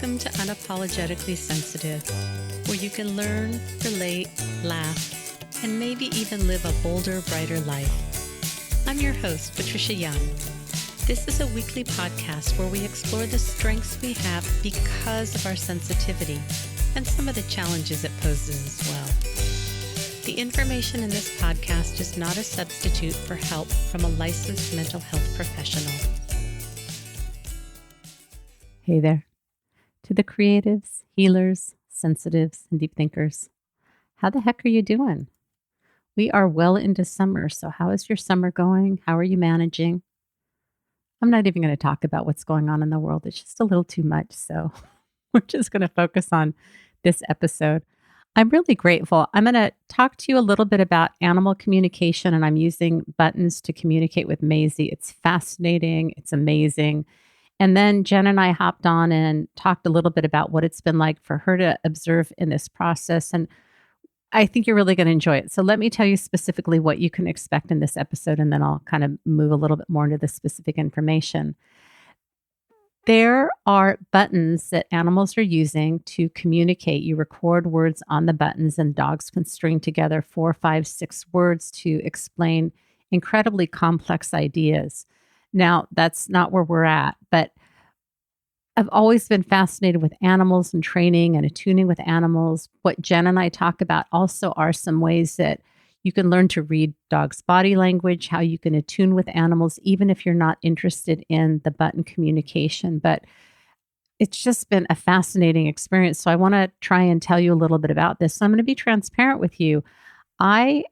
Welcome to Unapologetically Sensitive, where you can learn, relate, laugh, and maybe even live a bolder, brighter life. I'm your host, Patricia Young. This is a weekly podcast where we explore the strengths we have because of our sensitivity and some of the challenges it poses as well. The information in this podcast is not a substitute for help from a licensed mental health professional. Hey there. To the creatives, healers, sensitives, and deep thinkers, how the heck are you doing? We are well into summer, so how is your summer going? How are you managing? I'm not even going to talk about what's going on in the world. It's just a little too much, so we're just going to focus on this episode. I'm really grateful. I'm going to talk to you a little bit about animal communication, and I'm using buttons to communicate with Maizy. It's fascinating. It's amazing. And then Jen and I hopped on and talked a little bit about what it's been like for her to observe in this process. And I think you're really going to enjoy it. So let me tell you specifically what you can expect in this episode, and then I'll kind of move a little bit more into the specific information. There are buttons that animals are using to communicate. You record words on the buttons, and dogs can string together 4, 5, 6 words to explain incredibly complex ideas. Now, that's not where we're at, but I've always been fascinated with animals and training and attuning with animals. What Jen and I talk about also are some ways that you can learn to read dogs' body language, how you can attune with animals, even if you're not interested in the button communication. But it's just been a fascinating experience. So I want to try and tell you a little bit about this. So I'm going to be transparent with you. I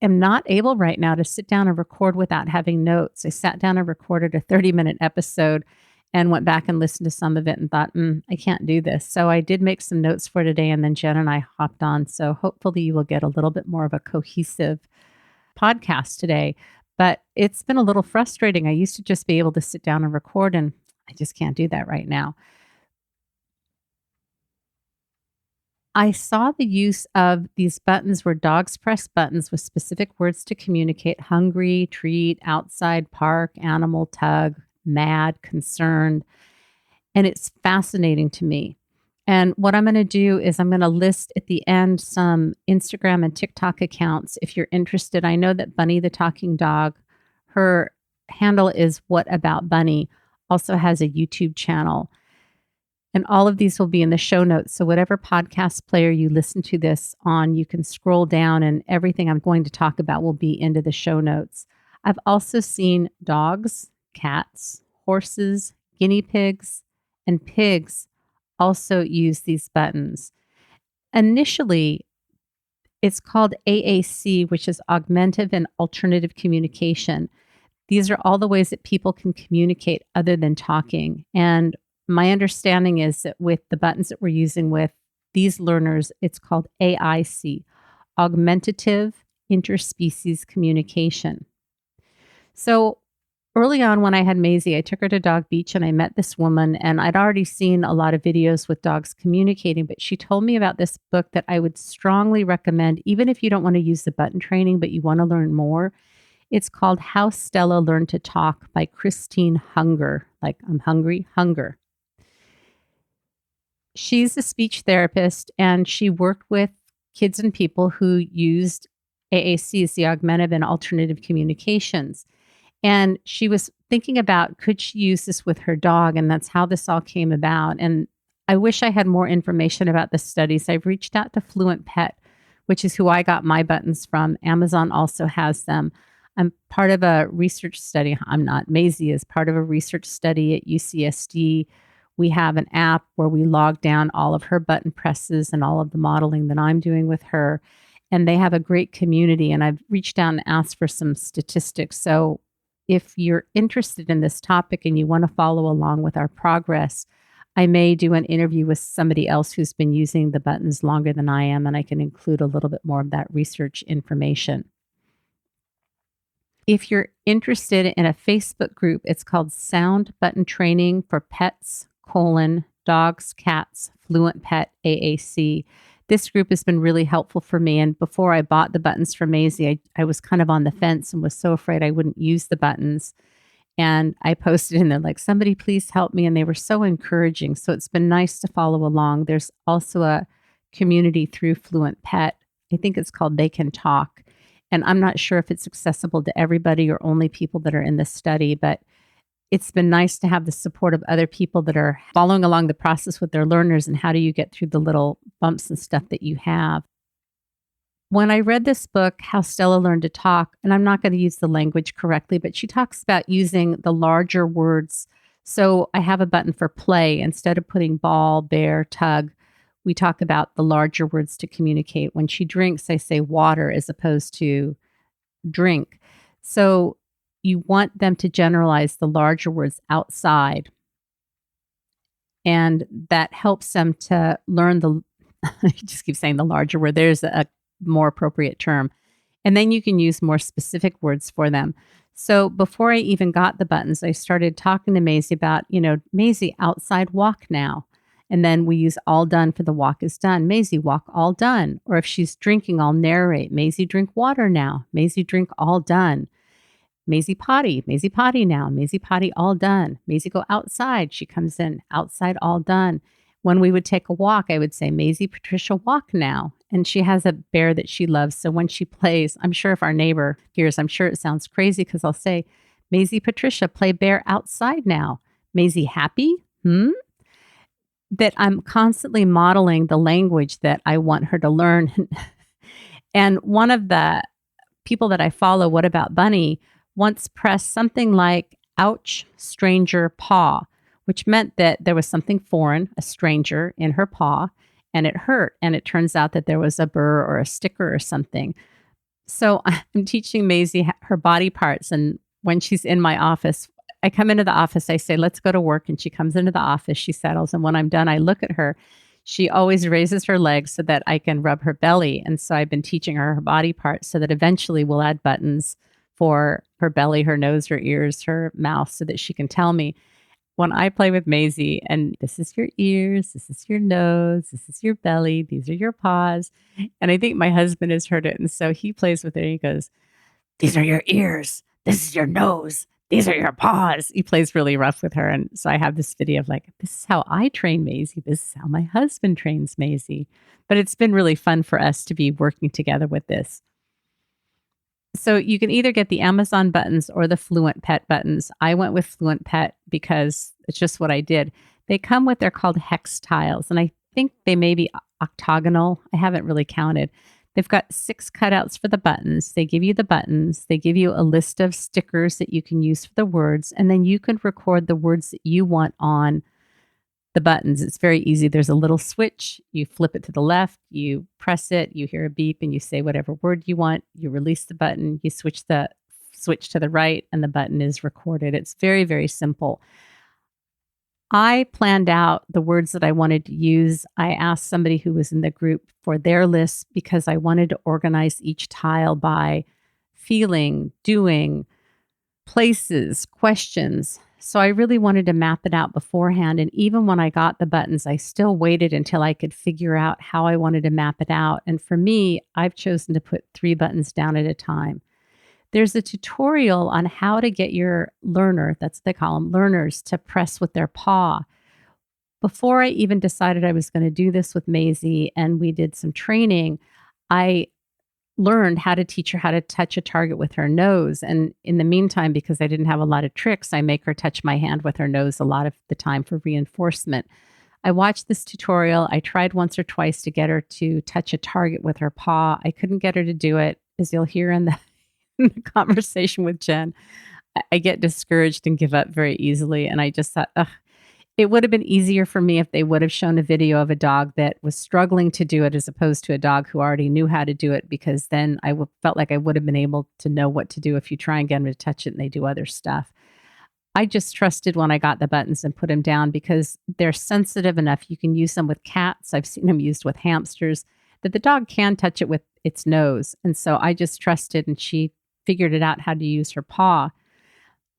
am not able right now to sit down and record without having notes. I sat down and recorded a 30-minute episode and went back and listened to some of it and thought, I can't do this. So I did make some notes for today, and then Jen and I hopped on. So hopefully you will get a little bit more of a cohesive podcast today. But it's been a little frustrating. I used to just be able to sit down and record, and I just can't do that right now. I saw the use of these buttons where dogs press buttons with specific words to communicate: hungry, treat, outside, park, animal, tug, mad, concerned. And it's fascinating to me. And what I'm going to do is I'm going to list at the end some Instagram and TikTok accounts if you're interested. I know that Bunny the Talking Dog, her handle is What About Bunny, also has a YouTube channel. And all of these will be in the show notes. So whatever podcast player you listen to this on, you can scroll down and everything I'm going to talk about will be into the show notes. I've also seen dogs, cats, horses, guinea pigs, and pigs also use these buttons. Initially, it's called AAC, which is augmentative and alternative communication. These are all the ways that people can communicate other than talking. And my understanding is that with the buttons that we're using with these learners, it's called AIC, augmentative interspecies communication. So early on when I had Maizy, I took her to Dog Beach and I met this woman, and I'd already seen a lot of videos with dogs communicating, but she told me about this book that I would strongly recommend, even if you don't want to use the button training, but you want to learn more. It's called How Stella Learned to Talk by Christine Hunger, like I'm hungry, hunger. She's a speech therapist, and she worked with kids and people who used AACs, the augmentative and alternative communications. And she was thinking about, could she use this with her dog? And that's how this all came about. And I wish I had more information about the studies. I've reached out to Fluent Pet, which is who I got my buttons from. Amazon also has them. I'm part of a research study. I'm not. Maizy is part of a research study at UCSD. We have an app where we log down all of her button presses and all of the modeling that I'm doing with her. And they have a great community. And I've reached out and asked for some statistics. So if you're interested in this topic and you want to follow along with our progress, I may do an interview with somebody else who's been using the buttons longer than I am, and I can include a little bit more of that research information. If you're interested in a Facebook group, it's called Sound Button Training for Pets, Dogs, Cats, Fluent Pet, AAC. This group has been really helpful for me. And before I bought the buttons for Maizy, I was kind of on the fence and was so afraid I wouldn't use the buttons. And I posted and they're like, somebody please help me. And they were so encouraging. So it's been nice to follow along. There's also a community through Fluent Pet. I think it's called They Can Talk. And I'm not sure if it's accessible to everybody or only people that are in the study, but it's been nice to have the support of other people that are following along the process with their learners and how do you get through the little bumps and stuff that you have. When I read this book, How Stella Learned to Talk, and I'm not going to use the language correctly, but she talks about using the larger words. So I have a button for play. Instead of putting ball, bear, tug, we talk about the larger words to communicate. When she drinks, I say water as opposed to drink. So you want them to generalize the larger words outside. And that helps them to learn I just keep saying the larger word. There's a more appropriate term. And then you can use more specific words for them. So before I even got the buttons, I started talking to Maizy about, Maizy, outside walk now. And then we use all done for the walk is done. Maizy, walk all done. Or if she's drinking, I'll narrate. Maizy, drink water now. Maizy, drink all done. Maizy potty now. Maizy potty all done. Maizy go outside. She comes in, outside all done. When we would take a walk, I would say, Maizy, Patricia, walk now. And she has a bear that she loves. So when she plays, I'm sure if our neighbor hears, I'm sure it sounds crazy because I'll say, Maizy, Patricia, play bear outside now. Maizy, happy? That I'm constantly modeling the language that I want her to learn. And one of the people that I follow, What About Bunny, once pressed something like, ouch, stranger, paw, which meant that there was something foreign, a stranger, in her paw, and it hurt. And it turns out that there was a burr or a sticker or something. So I'm teaching Maizy her body parts. And when she's in my office, I come into the office, I say, let's go to work. And she comes into the office, she settles. And when I'm done, I look at her. She always raises her legs so that I can rub her belly. And so I've been teaching her body parts so that eventually we'll add buttons for her belly, her nose, her ears, her mouth, so that she can tell me. When I play with Maizy, and this is your ears, this is your nose, this is your belly, these are your paws. And I think my husband has heard it. And so he plays with it and he goes, these are your ears, this is your nose, these are your paws. He plays really rough with her. And so I have this video of like, this is how I train Maizy. This is how my husband trains Maizy. But it's been really fun for us to be working together with this. So you can either get the Amazon buttons or the Fluent Pet buttons. I went with Fluent Pet because it's just what I did. They come with, they're called hex tiles, and I think they may be octagonal. I haven't really counted. They've got 6 cutouts for the buttons. They give you the buttons. They give you a list of stickers that you can use for the words, and then you can record the words that you want on the buttons. It's very easy. There's a little switch. You flip it to the left, you press it, you hear a beep, and you say whatever word you want. You release the button, you switch to the right, and the button is recorded. It's very, very simple. I planned out the words that I wanted to use. I asked somebody who was in the group for their list because I wanted to organize each tile by feeling, doing, places, questions. So I really wanted to map it out beforehand. And even when I got the buttons, I still waited until I could figure out how I wanted to map it out. And for me, I've chosen to put 3 buttons down at a time. There's a tutorial on how to get your learner, that's what they call them, learners, to press with their paw. Before I even decided I was going to do this with Maizy and we did some training, I learned how to teach her how to touch a target with her nose. And in the meantime, because I didn't have a lot of tricks, I make her touch my hand with her nose a lot of the time for reinforcement. I watched this tutorial. I tried once or twice to get her to touch a target with her paw. I couldn't get her to do it. As you'll hear in the conversation with Jen, I get discouraged and give up very easily. And I just thought, it would have been easier for me if they would have shown a video of a dog that was struggling to do it as opposed to a dog who already knew how to do it, because then I felt like I would have been able to know what to do if you try and get them to touch it and they do other stuff. I just trusted when I got the buttons and put them down because they're sensitive enough. You can use them with cats. I've seen them used with hamsters, that the dog can touch it with its nose. And so I just trusted, and she figured it out how to use her paw.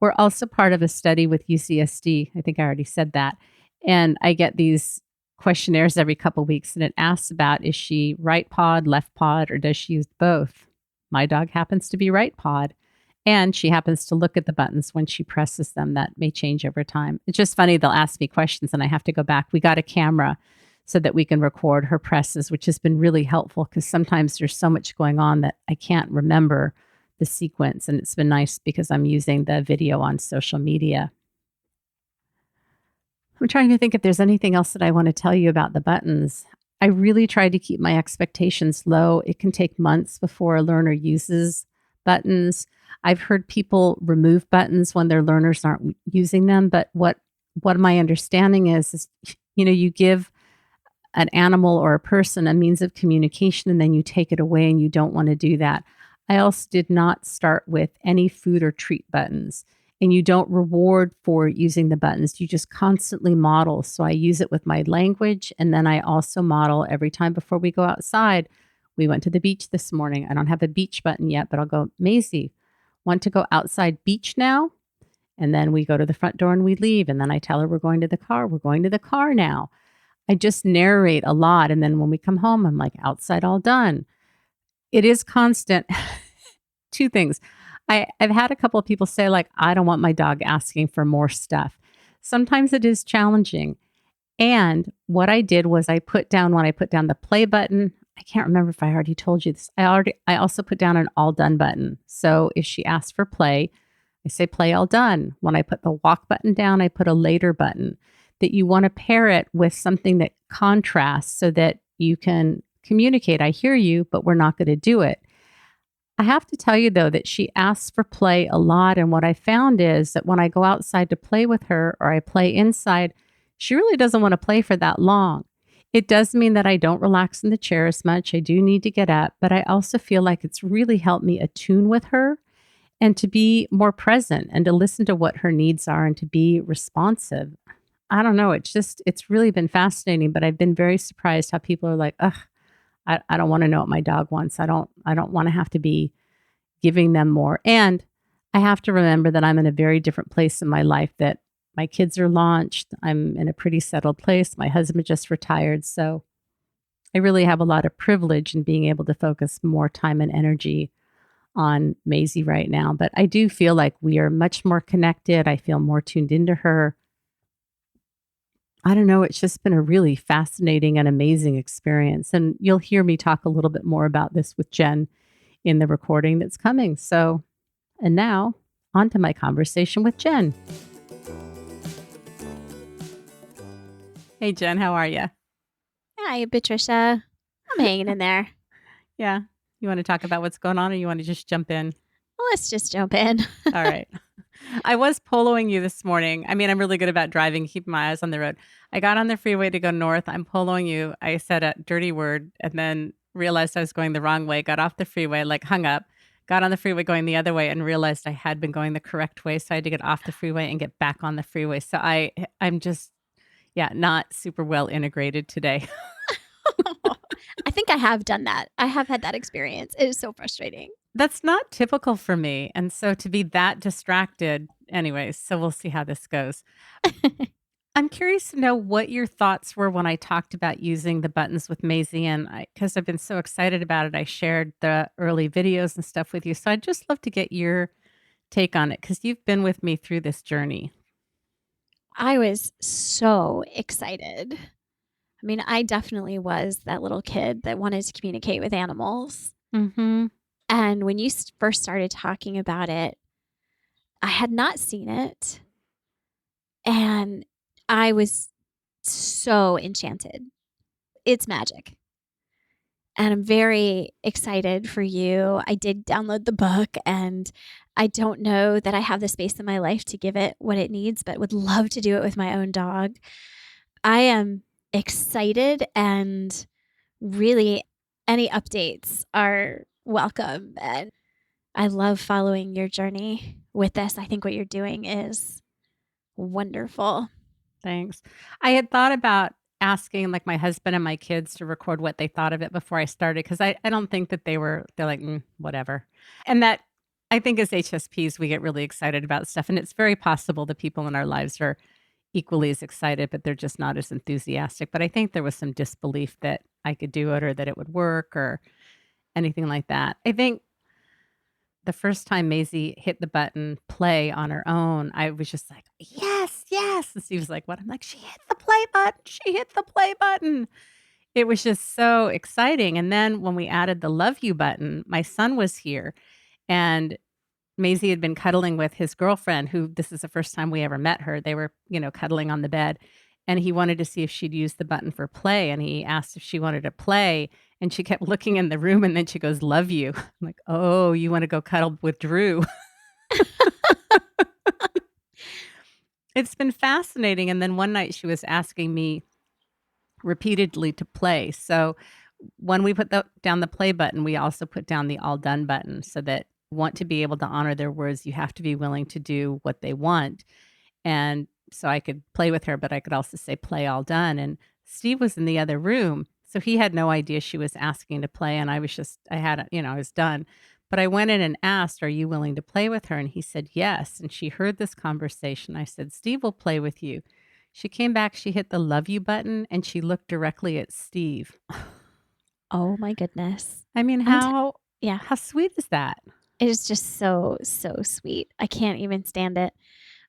We're also part of a study with UCSD. I think I already said that. And I get these questionnaires every couple of weeks, and it asks about, is she right pawed, left pawed, or does she use both? My dog happens to be right pawed. And she happens to look at the buttons when she presses them. That may change over time. It's just funny. They'll ask me questions and I have to go back. We got a camera so that we can record her presses, which has been really helpful because sometimes there's so much going on that I can't remember the sequence. And it's been nice because I'm using the video on social media. I'm trying to think if there's anything else that I want to tell you about the buttons. I really try to keep my expectations low. It can take months before a learner uses buttons. I've heard people remove buttons when their learners aren't using them, but what my understanding is you give an animal or a person a means of communication and then you take it away and you don't want to do that. I also did not start with any food or treat buttons, and you don't reward for using the buttons. You just constantly model. So I use it with my language, and then I also model every time before we go outside. We went to the beach this morning. I don't have a beach button yet, but I'll go, Maizy, want to go outside beach now? And then we go to the front door and we leave. And then I tell her we're going to the car. We're going to the car now. I just narrate a lot. And then when we come home, I'm like, outside all done. It is constant. Two things. I've had a couple of people say, like, I don't want my dog asking for more stuff. Sometimes it is challenging. And what I did was when I put down the play button, I can't remember if I already told you this. I also put down an all done button. So if she asks for play, I say play all done. When I put the walk button down, I put a later button. That you want to pair it with something that contrasts so that you can communicate. I hear you, but we're not going to do it. I have to tell you, though, that she asks for play a lot. And what I found is that when I go outside to play with her or I play inside, she really doesn't want to play for that long. It does mean that I don't relax in the chair as much. I do need to get up, but I also feel like it's really helped me attune with her and to be more present and to listen to what her needs are and to be responsive. I don't know. It's really been fascinating, but I've been very surprised how people are like, ugh, I don't want to know what my dog wants. I don't want to have to be giving them more. And I have to remember that I'm in a very different place in my life, that my kids are launched. I'm in a pretty settled place. My husband just retired. So I really have a lot of privilege in being able to focus more time and energy on Maizy right now. But I do feel like we are much more connected. I feel more tuned into her. I don't know. It's just been a really fascinating and amazing experience. And you'll hear me talk a little bit more about this with Jen in the recording that's coming. So, and now on to my conversation with Jen. Hey, Jen, how are you? Hi, Patricia. I'm hanging in there. Yeah. You want to talk about what's going on or you want to just jump in? Well, let's just jump in. All right. I was poloing you this morning. I mean, I'm really good about driving, keeping my eyes on the road. I got on the freeway to go north. I'm poloing you. I said a dirty word and then realized I was going the wrong way, got off the freeway, like hung up, got on the freeway going the other way and realized I had been going the correct way. So I had to get off the freeway and get back on the freeway. So I'm just, not super well integrated today. I think I have done that. I have had that experience. It is so frustrating. That's not typical for me. And so to be that distracted, anyways, so we'll see how this goes. I'm curious to know what your thoughts were when I talked about using the buttons with Maizy. And because I've been so excited about it, I shared the early videos and stuff with you. So I'd just love to get your take on it because you've been with me through this journey. I was so excited. I mean, I definitely was that little kid that wanted to communicate with animals. Mm-hmm. And when you first started talking about it, I had not seen it. And I was so enchanted. It's magic. And I'm very excited for you. I did download the book and I don't know that I have the space in my life to give it what it needs, but would love to do it with my own dog. I am excited and really any updates are welcome. And I love following your journey with this. I think what you're doing is wonderful. Thanks. I had thought about asking like my husband and my kids to record what they thought of it before I started because I don't think that they're like, whatever. And that I think as HSPs, we get really excited about stuff. And it's very possible the people in our lives are equally as excited, but they're just not as enthusiastic. But I think there was some disbelief that I could do it or that it would work or anything like that. I think the first time Maisie hit the button play on her own, I was just like, yes, yes. And Steve was like, what? I'm like, she hit the play button. She hit the play button. It was just so exciting. And then when we added the love you button, my son was here and Maisie had been cuddling with his girlfriend, who this is the first time we ever met her. They were, cuddling on the bed. And he wanted to see if she'd use the button for play. And he asked if she wanted to play. And she kept looking in the room and then she goes, love you. I'm like, oh, you want to go cuddle with Drew? It's been fascinating. And then one night she was asking me repeatedly to play. So when we put down the play button, we also put down the all done button so that want to be able to honor their words, you have to be willing to do what they want. And so I could play with her, but I could also say play all done. And Steve was in the other room. So he had no idea she was asking to play. And I was just, I was done. But I went in and asked, are you willing to play with her? And he said, yes. And she heard this conversation. I said, Steve will play with you. She came back, she hit the love you button and she looked directly at Steve. Oh my goodness. I mean, how sweet is that? It is just so, so sweet. I can't even stand it.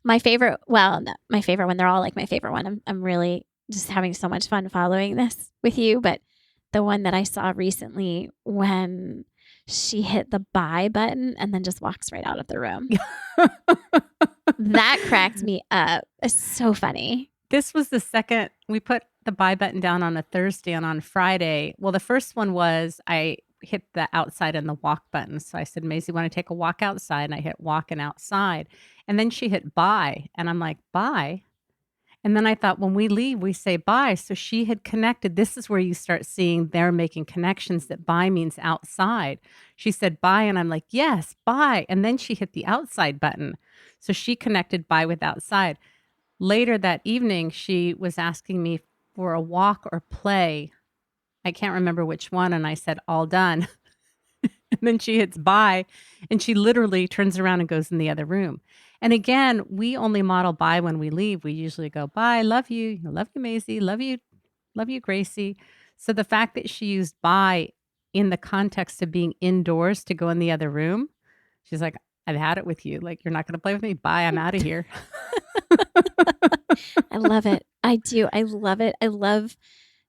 My favorite, well, not my favorite one. They're all like my favorite one. I'm really just having so much fun following this with you. But the one that I saw recently when she hit the bye button and then just walks right out of the room. That cracked me up. It's so funny. This was the second, we put the bye button down on a Thursday and on Friday. Well, the first one was I hit the outside and the walk button. So I said, Maisie, want to take a walk outside? And I hit walk and outside. And then she hit bye. And I'm like, bye? And then I thought, when we leave, we say bye. So she had connected. This is where you start seeing they're making connections that bye means outside. She said bye. And I'm like, yes, bye. And then she hit the outside button. So she connected bye with outside. Later that evening, she was asking me for a walk or play. I can't remember which one. And I said, all done. And then she hits bye and she literally turns around and goes in the other room. And again, we only model bye when we leave. We usually go, bye, love you, Maisie, love you, Gracie. So the fact that she used bye in the context of being indoors to go in the other room, she's like, I've had it with you. Like, you're not going to play with me. Bye, I'm out of here. I love it. I do. I love it. I love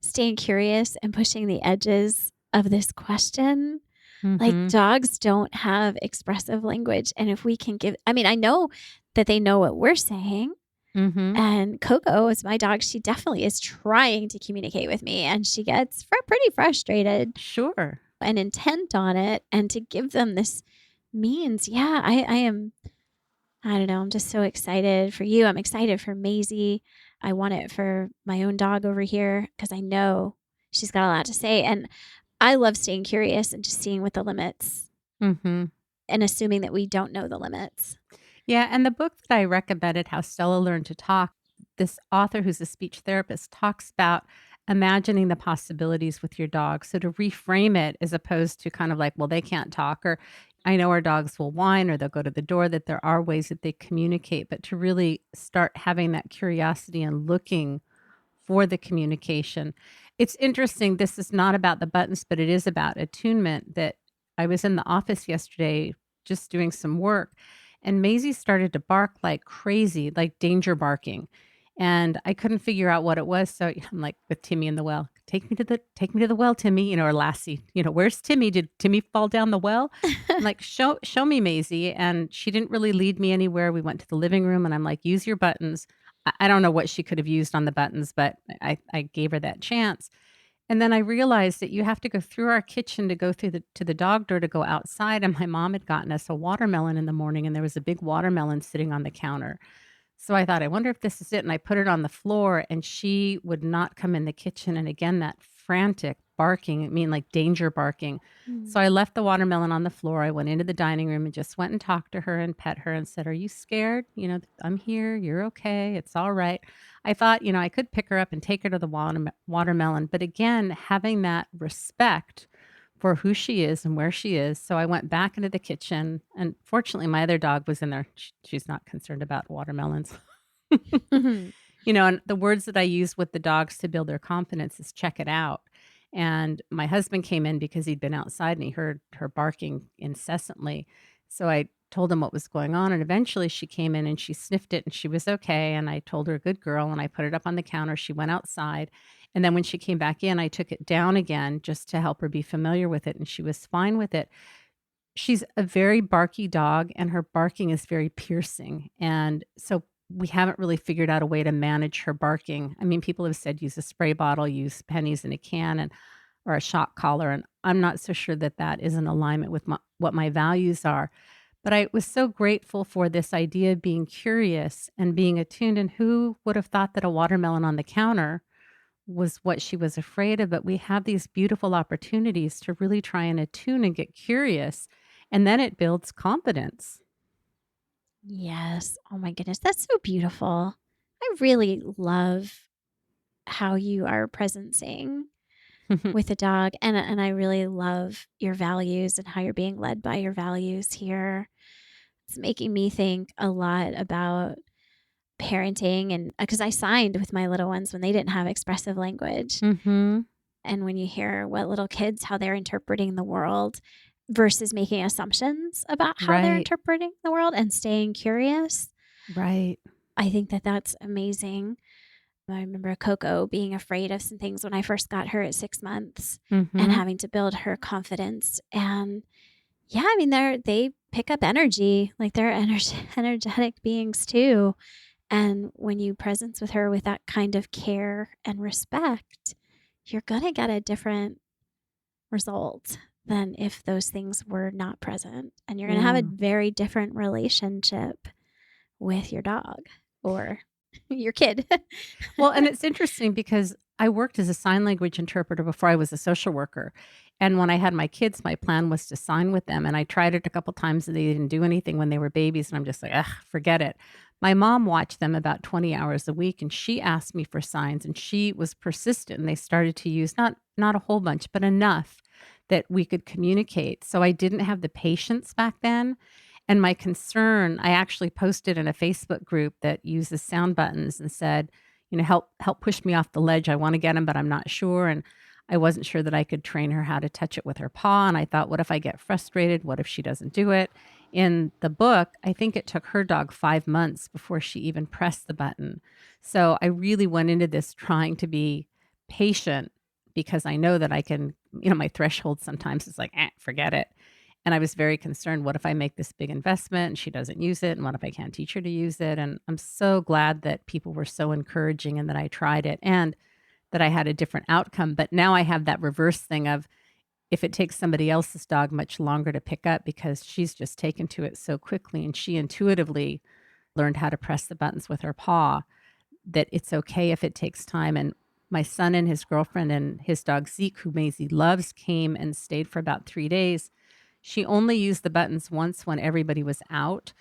staying curious and pushing the edges of this question. Like, dogs don't have expressive language. And if we can I know that they know what we're saying. And Coco is my dog. She definitely is trying to communicate with me and she gets pretty frustrated. Sure. And intent on it. And to give them this means, I am, I don't know. I'm just so excited for you. I'm excited for Maizy. I want it for my own dog over here because I know she's got a lot to say. And I love staying curious and just seeing what the limits and assuming that we don't know the limits. Yeah. And the book that I recommended, How Stella Learned to Talk, this author who's a speech therapist talks about imagining the possibilities with your dog. So to reframe it as opposed to kind of like, well, they can't talk, or I know our dogs will whine or they'll go to the door, that there are ways that they communicate, but to really start having that curiosity and looking for the communication. It's interesting. This is not about the buttons, but it is about attunement. That I was in the office yesterday just doing some work and Maisie started to bark like crazy, like danger barking. And I couldn't figure out what it was. So I'm like with Timmy in the well, take me to the well, Timmy, or Lassie, where's Timmy? Did Timmy fall down the well? I'm like, show me, Maisie. And she didn't really lead me anywhere. We went to the living room and I'm like, use your buttons. I don't know what she could have used on the buttons, but I gave her that chance. And then I realized that you have to go through our kitchen to go through to the dog door to go outside. And my mom had gotten us a watermelon in the morning and there was a big watermelon sitting on the counter. So I thought, I wonder if this is it. And I put it on the floor and she would not come in the kitchen. And again, that frantic barking, like danger barking. So I left the watermelon on the floor. I went into the dining room and just went and talked to her and pet her and said, are you scared? I'm here. You're okay. It's all right. I thought, I could pick her up and take her to the watermelon. But again, having that respect for who she is and where she is. So I went back into the kitchen and fortunately my other dog was in there. She's not concerned about watermelons. And the words that I use with the dogs to build their confidence is check it out. And my husband came in because he'd been outside and he heard her barking incessantly. So I told him what was going on, and eventually she came in and she sniffed it and she was okay, and I told her, "Good girl," and I put it up on the counter. She went outside, and then when she came back in, I took it down again just to help her be familiar with it, and she was fine with it. She's a very barky dog, and her barking is very piercing, and so we haven't really figured out a way to manage her barking. I mean, people have said use a spray bottle, use pennies in a can, and or a shock collar, and I'm not so sure that that is in alignment with what my values are. But I was so grateful for this idea of being curious and being attuned, and who would have thought that a watermelon on the counter was what she was afraid of? But we have these beautiful opportunities to really try and attune and get curious, and then it builds confidence. Yes. Oh my goodness. That's so beautiful. I really love how you are presencing with the dog, and I really love your values and how you're being led by your values here. It's making me think a lot about parenting, and because I signed with my little ones when they didn't have expressive language. Mhm. And when you hear what little kids, how they're interpreting the world versus making assumptions about how they're Right. interpreting the world and staying curious, Right. I think that that's amazing. I remember Coco being afraid of some things when I first got her at 6 months and Mhm. having to build her confidence. And yeah, I mean, they pick up energy, like they're energetic beings too. And when you presence with her with that kind of care and respect, you're going to get a different result than if those things were not present. And you're going to have a Yeah. very different relationship with your dog or your kid. Well, and it's interesting because I worked as a sign language interpreter before I was a social worker. And when I had my kids, my plan was to sign with them. And I tried it a couple times and they didn't do anything when they were babies. And I'm just like, ugh, forget it. My mom watched them about 20 hours a week and she asked me for signs and she was persistent and they started to use not a whole bunch, but enough that we could communicate. So I didn't have the patience back then. And my concern, I actually posted in a Facebook group that uses sound buttons and said, help push me off the ledge. I want to get him, but I'm not sure. And I wasn't sure that I could train her how to touch it with her paw. And I thought, what if I get frustrated? What if she doesn't do it? In the book, I think it took her dog 5 months before she even pressed the button. So I really went into this trying to be patient because I know that I can, my threshold sometimes is like, forget it. And I was very concerned, what if I make this big investment and she doesn't use it? And what if I can't teach her to use it? And I'm so glad that people were so encouraging and that I tried it and that I had a different outcome. But now I have that reverse thing of if it takes somebody else's dog much longer to pick up because she's just taken to it so quickly and she intuitively learned how to press the buttons with her paw, that it's okay if it takes time. And my son and his girlfriend and his dog Zeke, who Maizy loves, came and stayed for about 3 days. She only used the buttons once when everybody was out,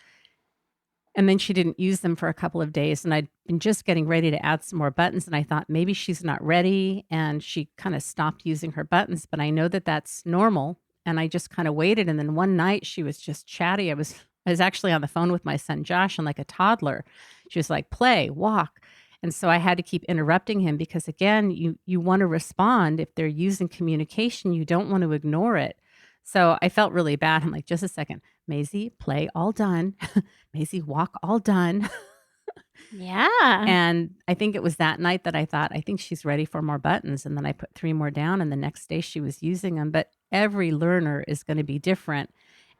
and then she didn't use them for a couple of days, and I'd been just getting ready to add some more buttons, and I thought maybe she's not ready, and she kinda stopped using her buttons, but I know that that's normal, and I just kinda waited, and then one night she was just chatty. I was actually on the phone with my son Josh and like a toddler. She was like, "Play, walk." And so I had to keep interrupting him because again, you wanna respond. If they're using communication, you don't want to ignore it. So I felt really bad. I'm like, "Just a second. Maizy, play, all done. Maizy, walk, all done." Yeah. And I think it was that night that I thought, "I think she's ready for more buttons." And then I put 3 more down, and the next day she was using them. But every learner is gonna be different.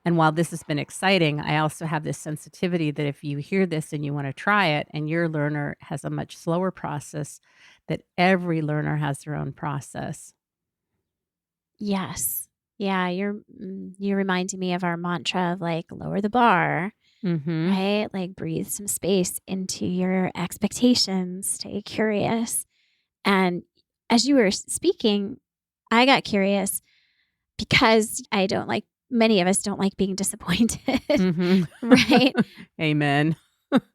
And while this has been exciting, I also have this sensitivity that if you hear this and you wanna try it and your learner has a much slower process, that every learner has their own process. Yes. Yeah, you're reminding me of our mantra of like lower the bar, Mhm. right? Like breathe some space into your expectations, stay curious. And as you were speaking, I got curious because I don't like many of us don't like being disappointed, Mhm. right? Amen.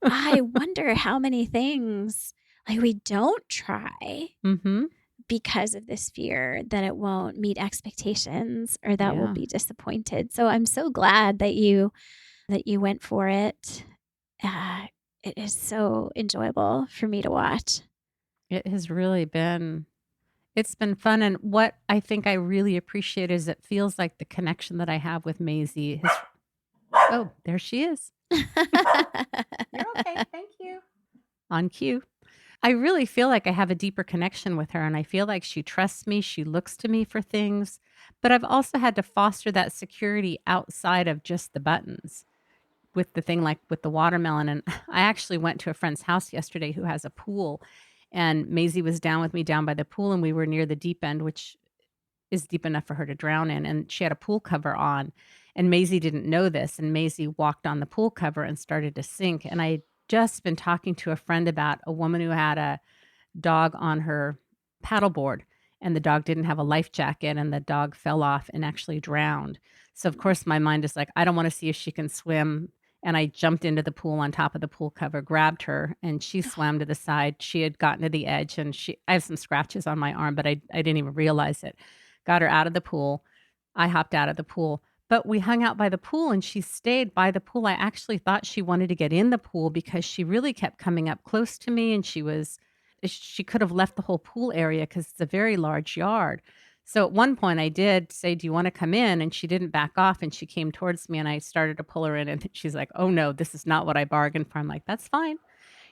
I wonder how many things like we don't try Mhm. because of this fear that it won't meet expectations or that we'll Yeah. be disappointed. So I'm so glad that you went for it. Uh, it is so enjoyable for me to watch. It has really been it's been fun, and what I think I really appreciate is it feels like the connection that I have with Maisie has Oh, there she is. You're okay. Thank you. On cue. I really feel like I have a deeper connection with her, and I feel like she trusts me. She looks to me for things, but I've also had to foster that security outside of just the buttons with the thing like with the watermelon. And I actually went to a friend's house yesterday who has a pool, and Maisie was down with me down by the pool, and we were near the deep end, which is deep enough for her to drown in, and she had a pool cover on, and Maisie didn't know this, and Maisie walked on the pool cover and started to sink, and I had just been talking to a friend about a woman who had a dog on her paddleboard, and the dog didn't have a life jacket, and the dog fell off and actually drowned. So, of course, my mind is like, I don't wanna see if she can swim, and I jumped into the pool on top of the pool cover, grabbed her, and she swam to the side. She had gotten to the edge, and I have some scratches on my arm, but I didn't even realize it. Got her out of the pool. I hopped out of the pool, but we hung out by the pool, and she stayed by the pool. I actually thought she wanted to get in the pool because she really kept coming up close to me, and she could have left the whole pool area because it's a very large yard. So at one point I did say, "Do you wanna come in?" And she didn't back off, and she came towards me, and I started to pull her in, and she's like, "Oh, no, this is not what I bargained for." I'm like, "That's fine."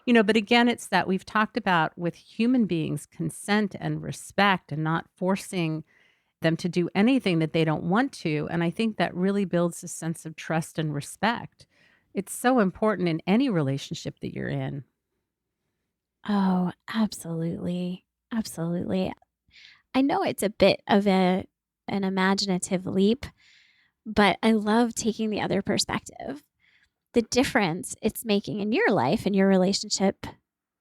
But again, it's that we've talked about with human beings, consent and respect and not forcing them to do anything that they don't want to, and I think that really builds a sense of trust and respect. It's so important in any relationship that you're in. Oh, absolutely. Absolutely. I know it's a bit of an imaginative leap, but I love taking the other perspective. The difference it's making in your life and your relationship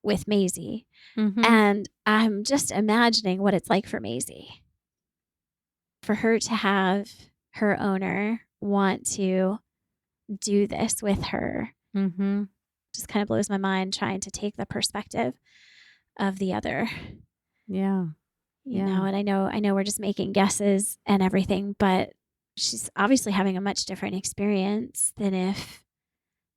with Maisie. Mhm. And I'm just imagining what it's like for Maisie. For her to have her owner want to do this with her Mhm. just kind of blows my mind trying to take the perspective of the other. Yeah. Yeah. And I know we're just making guesses and everything, but she's obviously having a much different experience than if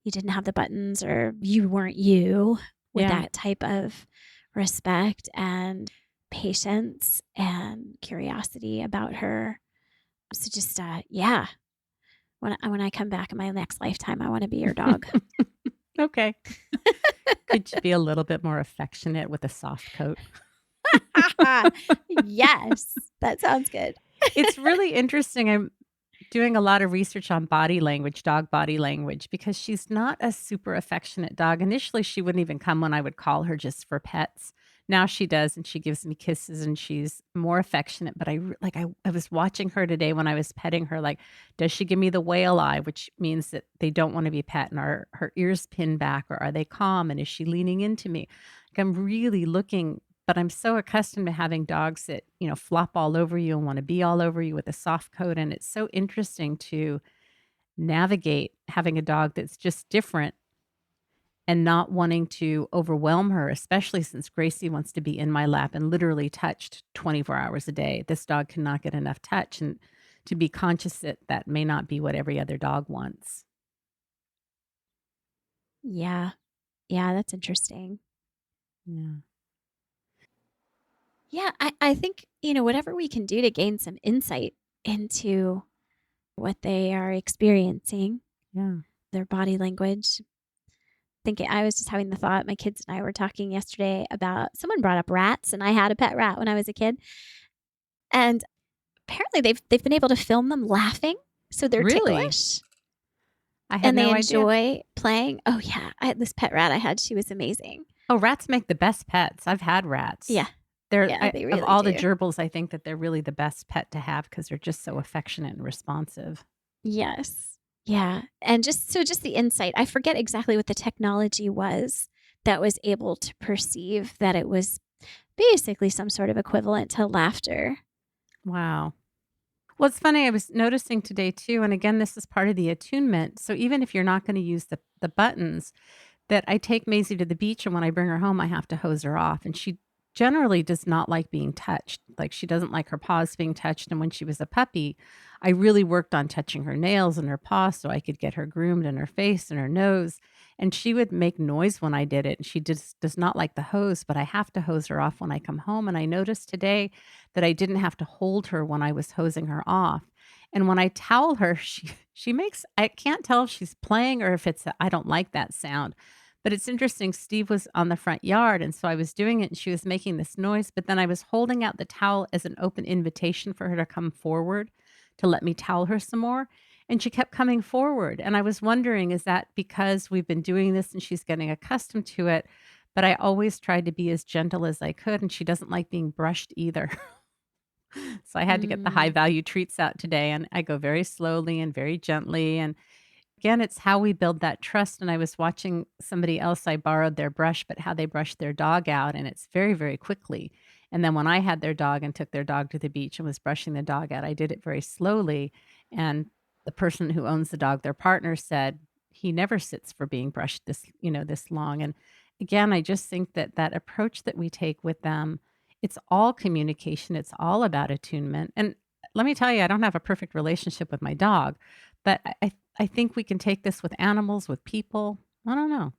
you didn't have the buttons or you weren't you with Yeah. that type of respect and patience and curiosity about her. So just yeah, when I come back in my next lifetime, I want to be your dog. Okay. Could you be a little bit more affectionate with a soft coat? Yes, that sounds good. It's really interesting. I'm doing a lot of research on body language, dog body language, because she's not a super affectionate dog. Initially, she wouldn't even come when I would call her just for pets. Now she does, and she gives me kisses, and she's more affectionate. But I was watching her today when I was petting her. Like, does she give me the whale eye, which means that they don't want to be pet, and are her ears pinned back, or are they calm, and is she leaning into me? Like, I'm really looking. But I'm so accustomed to having dogs that, flop all over you and wanna be all over you with a soft coat, and it's so interesting to navigate having a dog that's just different and not wanting to overwhelm her, especially since Gracie wants to be in my lap and literally touched 24 hours a day. This dog cannot get enough touch, and to be conscious that that may not be what every other dog wants. Yeah. Yeah, that's interesting. Yeah. Yeah, I think, whatever we can do to gain some insight into what they are experiencing, Yeah. their body language. Thinking I was just having the thought, my kids and I were talking yesterday about someone brought up rats, and I had a pet rat when I was a kid. And apparently they've been able to film them laughing, so they're Really? ticklish I had and they no idea. enjoy playing. Oh yeah, I had this pet rat I had, she was amazing. Oh, rats make the best pets. I've had Yeah. rats. They're Yeah, I they of really all the do. gerbils, I think that they're really the best pet to have because 'cause they're just so affectionate and responsive. Yes. Yeah, and just the insight, I forget exactly what the technology was that was able to perceive that it was basically some sort of equivalent to laughter. Wow. Well, it's funny, I was noticing today too, and again, this is part of the attunement, so even if you're not gonna use the buttons, that I take Maisie to the beach, and when I bring her home, I have to hose her off, and she generally does not like being touched. Like, she doesn't like her paws being touched, and when she was a puppy, I really worked on touching her nails and her paws so I could get her groomed and her face and her nose, and she would make noise when I did it, and she just does not like the hose, but I have to hose her off when I come home, and I noticed today that I didn't have to hold her when I was hosing her off, And when I towel her, she makes, I can't tell if she's playing or if it's, I don't like that sound. But it's interesting. Steve was on the front yard, and so I was doing it, and she was making this noise. But then I was holding out the towel as an open invitation for her to come forward to let me towel her some more. And she kept coming forward. And I was wondering, is that because we've been doing this and she's getting accustomed to it? But I always tried to be as gentle as I could, and she doesn't like being brushed either. So I had to get the high value treats out today, and I go very slowly and very gently. And again, it's how we build that trust. And I was watching somebody else, I borrowed their brush, but how they brushed their dog out, and it's very, very quickly. And then when I had their dog and took their dog to the beach and was brushing the dog out, I did it very slowly. And the person who owns the dog, their partner, said he never sits for being brushed this long. And again, I just think that that approach that we take with them, it's all communication. It's all about attunement. And let me tell you, I don't have a perfect relationship with my dog, but I think we can take this with animals, with people. I don't know.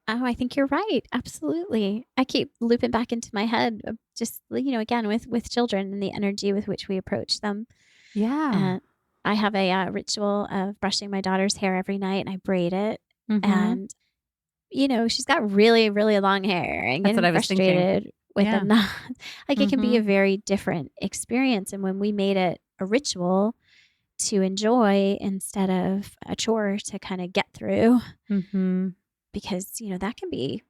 Oh, I think you're right. Absolutely. I keep looping back into my head of just, again, with children and the energy with which we approach them. Yeah. And I have a ritual of brushing my daughter's hair every night, and I braid it. Mm-hmm. And, she's got really, really long hair, and That's what getting I was thinking. frustrated with a Yeah. knot, like, it can be Mm-hmm. a very different experience. And when we made it a ritual to enjoy instead of a chore to kind of get through, Mm-hmm. because, that can be,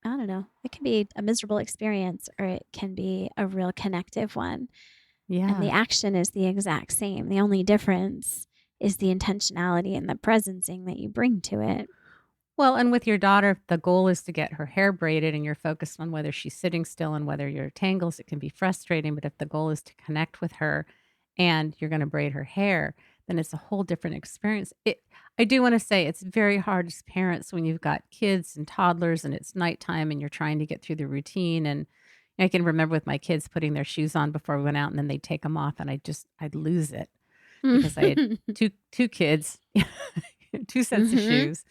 I don't know, it can be a miserable experience, or it can be a real connective one. And the Yeah. action is the exact same. The only difference is the intentionality and the presencing that you bring to it. Well, and with your daughter, if the goal is to get her hair braided and you're focused on whether she's sitting still and whether you're tangles, it can be frustrating. But if the goal is to connect with her and you're going to braid her hair, then it's a whole different experience. I do want to say it's very hard as parents when you've got kids and toddlers and it's nighttime and you're trying to get through the routine. And I can remember with my kids putting their shoes on before we went out, and then they'd take them off, and I'd lose it because I had two kids, two sets of Mhm. shoes.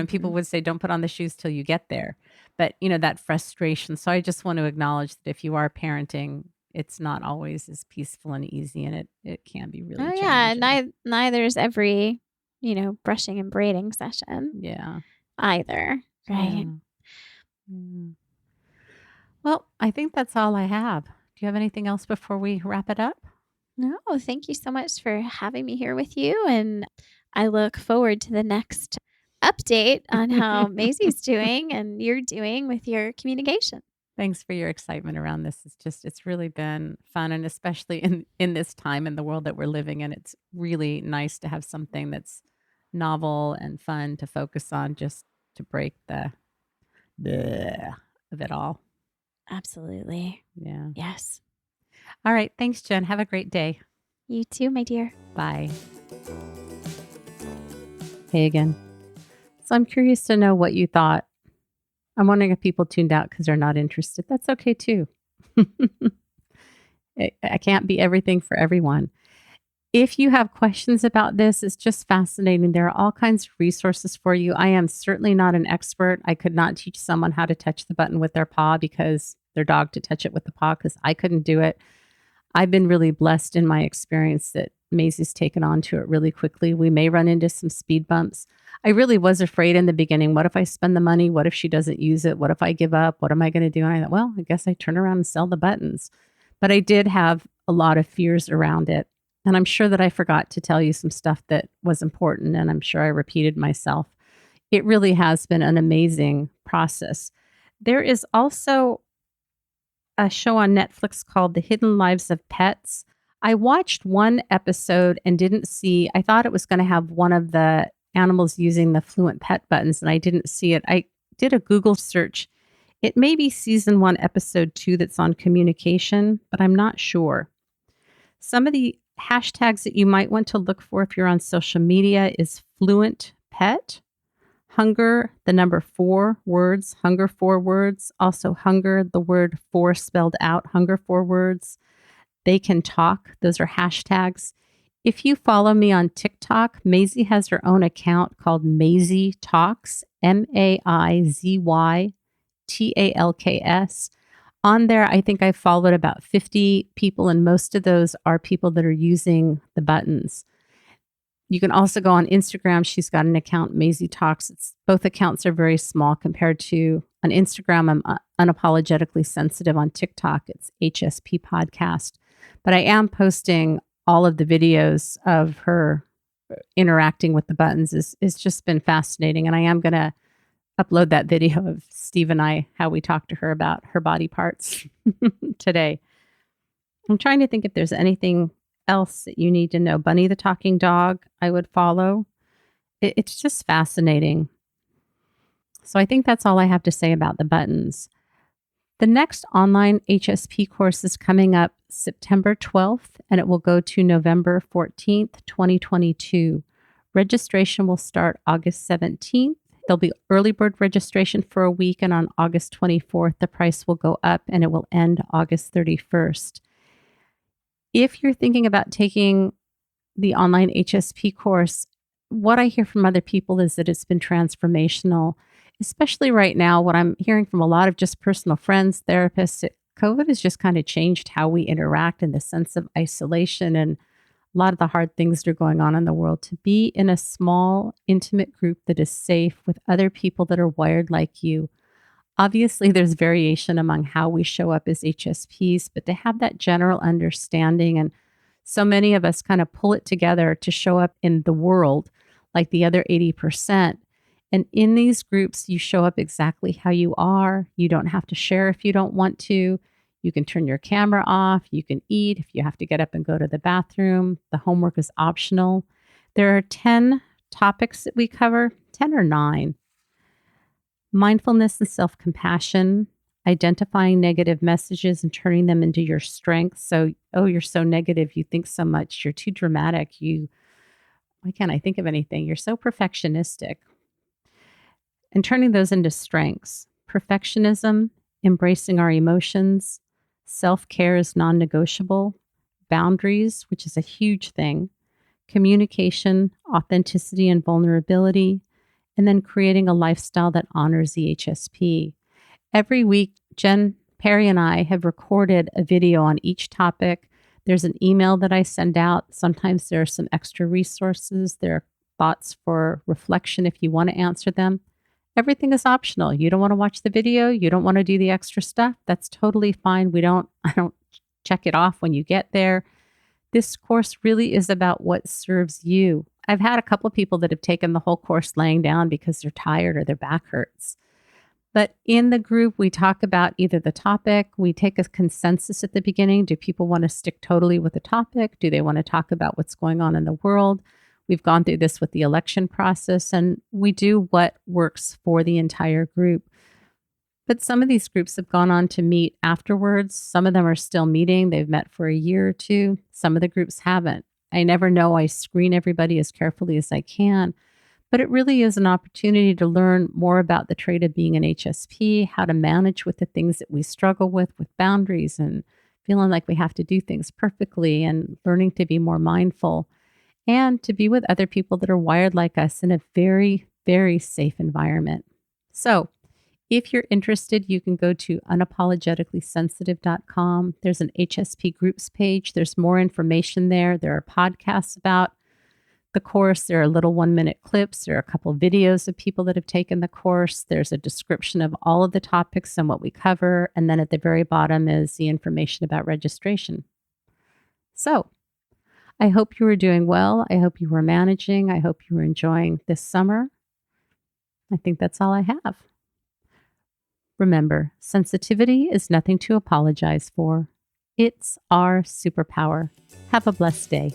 People Mhm. would say, don't put on the shoes till you get there. But, that frustration. So I just want to acknowledge that if you are parenting, it's not always as peaceful and easy, and it can be really Oh, yeah, challenging. neither is every, brushing and braiding session Yeah. either, right? Yeah. Yeah. Well, I think that's all I have. Do you have anything else before we wrap it up? No, thank you so much for having me here with you, and I look forward to the next update on how Maisy's doing and you're doing with your communication. Thanks for your excitement around this. It's really been fun, and especially in this time in the world that we're living in, it's really nice to have something that's novel and fun to focus on, just to break the bleh of it all. Absolutely. Yeah. Yes. All right. Thanks, Jen. Have a great day. You too, my dear. Bye. Hey again. So I'm curious to know what you thought. I'm wondering if people tuned out because they're not interested. That's okay too. I can't be everything for everyone. If you have questions about this, it's just fascinating. There are all kinds of resources for you. I am certainly not an expert. I could not teach someone how to touch the button with their paw because their dog to touch it with the paw because I couldn't do it. I've been really blessed in my experience that Maisy's taken on to it really quickly. We may run into some speed bumps. I really was afraid in the beginning. What if I spend the money? What if she doesn't use it? What if I give up? What am I going to do? And I thought, well, I guess I turn around and sell the buttons. But I did have a lot of fears around it. And I'm sure that I forgot to tell you some stuff that was important. And I'm sure I repeated myself. It really has been an amazing process. There is also a show on Netflix called The Hidden Lives of Pets. I watched one episode and didn't see, I thought it was going to have one of the animals using the Fluent Pet buttons, and I didn't see it. I did a Google search. It may be season 1, episode 2 that's on communication, but I'm not sure. Some of the hashtags that you might want to look for if you're on social media is Fluent Pet, hunger, the number 4 words, hunger 4 words, also hunger, the word 4 spelled out, hunger 4 words. They can talk. Those are hashtags. If you follow me on TikTok, Maizy has her own account called Maizy Talks, MAIZY TALKS. On there, I think I've followed about 50 people, and most of those are people that are using the buttons. You can also go on Instagram. She's got an account, Maizy Talks. Both accounts are very small compared to on Instagram. I'm unapologetically sensitive. On TikTok, it's Hsp Podcast. But I am posting all of the videos of her interacting with the buttons. It's just been fascinating. And I am going to upload that video of Steve and I, how we talked to her about her body parts today. I'm trying to think if there's anything else that you need to know. Bunny the talking dog, I would follow. It's just fascinating. So I think that's all I have to say about the buttons. The next online Hsp course is coming up September 12th, and it will go to November 14th, 2022. Registration will start August 17th. There'll be early bird registration for a week, and on August 24th, the price will go up and it will end August 31st. If you're thinking about taking the online Hsp course, what I hear from other people is that it's been transformational, especially right now. What I'm hearing from a lot of just personal friends, therapists, COVID has just kind of changed how we interact in the sense of isolation and a lot of the hard things that are going on in the world. To be in a small, intimate group that is safe with other people that are wired like you. Obviously, there's variation among how we show up as HSPs, but to have that general understanding, and so many of us kind of pull it together to show up in the world like the other 80%. And in these groups, you show up exactly how you are. You don't have to share if you don't want to. You can turn your camera off. You can eat if you have to get up and go to the bathroom. The homework is optional. There are 10 topics that we cover, 10 or 9. Mindfulness and self-compassion, identifying negative messages and turning them into your strengths. So, you're so negative. You think so much. You're too dramatic. Why can't I think of anything? You're so perfectionistic. And turning those into strengths. Perfectionism, embracing our emotions. Self-care is non-negotiable. Boundaries, which is a huge thing. Communication, authenticity, and vulnerability. And then creating a lifestyle that honors the HSP. Every week, Jen Perry and I have recorded a video on each topic. There's an email that I send out. Sometimes there are some extra resources. There are thoughts for reflection if you want to answer them. Everything is optional. You don't want to watch the video. You don't want to do the extra stuff. That's totally fine. I don't check it off when you get there. This course really is about what serves you. I've had a couple of people that have taken the whole course laying down because they're tired or their back hurts. But in the group, we talk about either the topic, we take a consensus at the beginning. Do people want to stick totally with the topic? Do they want to talk about what's going on in the world? We've gone through this with the election process, and we do what works for the entire group. But some of these groups have gone on to meet afterwards. Some of them are still meeting. They've met for a year or two. Some of the groups haven't. I never know. I screen everybody as carefully as I can. But it really is an opportunity to learn more about the trait of being an HSP, how to manage with the things that we struggle with boundaries and feeling like we have to do things perfectly, and learning to be more mindful and to be with other people that are wired like us in a very, very safe environment. So if you're interested, you can go to unapologeticallysensitive.com. There's an HSP groups page. There's more information there. There are podcasts about the course. There are little 1-minute clips. There are a couple of videos of people that have taken the course. There's a description of all of the topics and what we cover. And then at the very bottom is the information about registration. So I hope you were doing well. I hope you were managing. I hope you were enjoying this summer. I think that's all I have. Remember, sensitivity is nothing to apologize for. It's our superpower. Have a blessed day.